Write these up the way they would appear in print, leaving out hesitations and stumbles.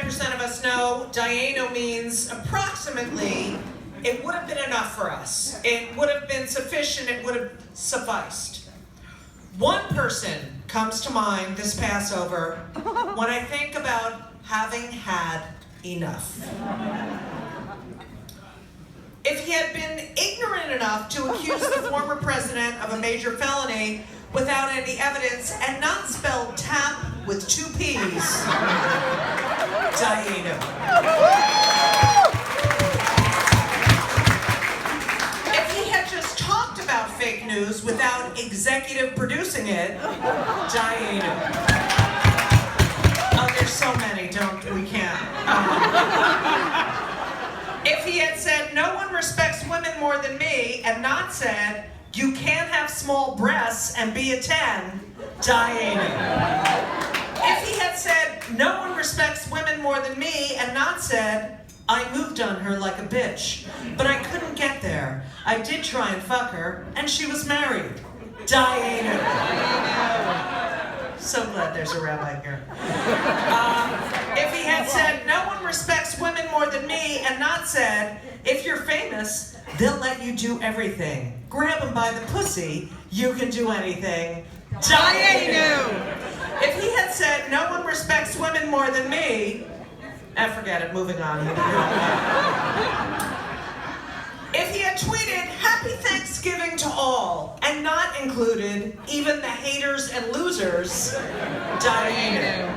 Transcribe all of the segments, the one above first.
95% of us know Dayenu means approximately, it would have been enough for us. It would have been sufficient, it would have sufficed. One person comes to mind this Passover when I think about having had enough. If he had been ignorant enough to accuse the former president of a major felony without any evidence and not spelled tap with 2 P's, Dayenu. If he had just talked about fake news without executive producing it, Dayenu. Oh, there's so many, we can't. If he had said, no one respects women more than me, and not said, you can't have small breasts and be a 10, Dayenu. If he had said, no one respects women more than me, and not said, I moved on her like a bitch, but I couldn't get there. I did try and fuck her, and she was married, Dayenu. So glad there's a rabbi here. If he had said, no one respects women more than me, and not said, if you're famous, they'll let you do everything. Grab them by the pussy, you can do anything. Dayenu! If he had said, no one respects women more than me, forget it, moving on. If he had tweeted, Happy Thanksgiving to all, and not included even the haters and losers, Dayenu.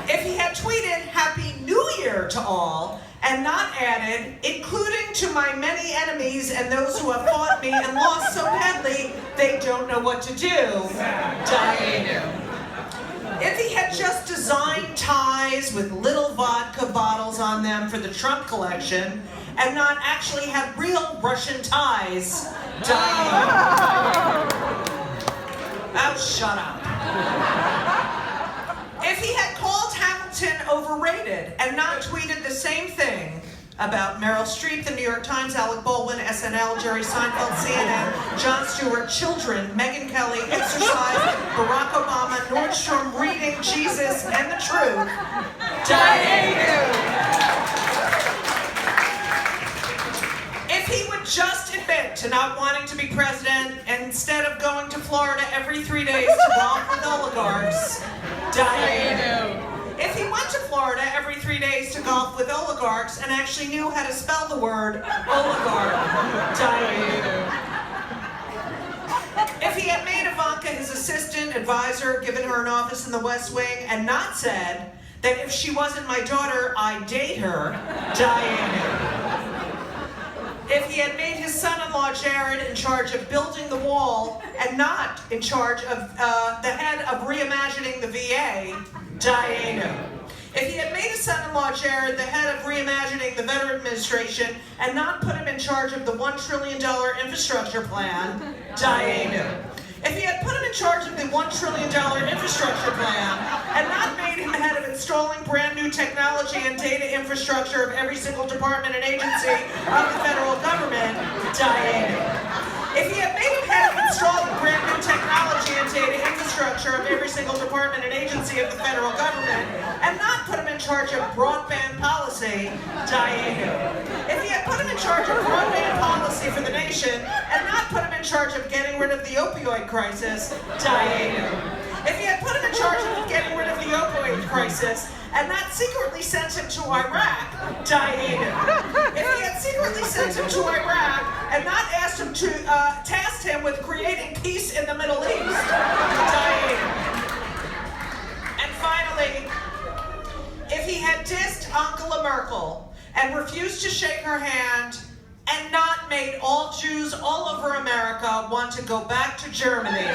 If he had tweeted, Happy New Year to all, and not added, including to my many enemies and those who have fought me and lost so badly, they don't know what to do, Dayenu. If he had just designed ties with little vodka bottles on them for the Trump collection, and not actually had real Russian ties, Dayenu. Oh, shut up. If he had called Hamilton overrated and not tweeted the same thing about Meryl Streep, the New York Times, Alec Baldwin, SNL, Jerry Seinfeld, CNN, Jon Stewart, children, Megyn Kelly, exercise, Barack Obama, Nordstrom, reading, Jesus, and the truth, Dayenu. If he would just admit to not wanting to be president and instead of going to Florida every 3 days to golf with oligarchs, Dayenu. If he went to Florida every 3 days to golf with oligarchs and actually knew how to spell the word oligarch, Dayenu. If he had made Ivanka his assistant, advisor, given her an office in the West Wing, and not said that if she wasn't my daughter, I'd date her, Dayenu. If he had made his son-in-law Jared in charge of building the wall and not in charge of the head of reimagining the VA, Dayenu. If he had made his son-in-law Jared the head of reimagining the Veteran Administration and not put him in charge of the $1 trillion infrastructure plan, Dayenu. If he had put him in charge of the $1 trillion infrastructure plan and not made him head of installing brand new technology and data infrastructure of every single department and agency of the federal government, Dayenu. If he had made him head of installing brand new technology and data infrastructure of every single department and agency of the federal government and not put him in charge of broadband policy, Dayenu. If he had put him in charge of broadband policy for the nation and not put him in charge of getting rid of the opioid crisis, Dayenu. If he had put him in charge of getting rid of the opioid crisis and not secretly sent him to Iraq, Dayenu. If he had secretly sent him to Iraq and not asked him to tasked him with creating peace in the Middle East, Dayenu. And finally, if he had dissed Angela Merkel and refused to shake her hand and not made all Jews all over America want to go back to Germany,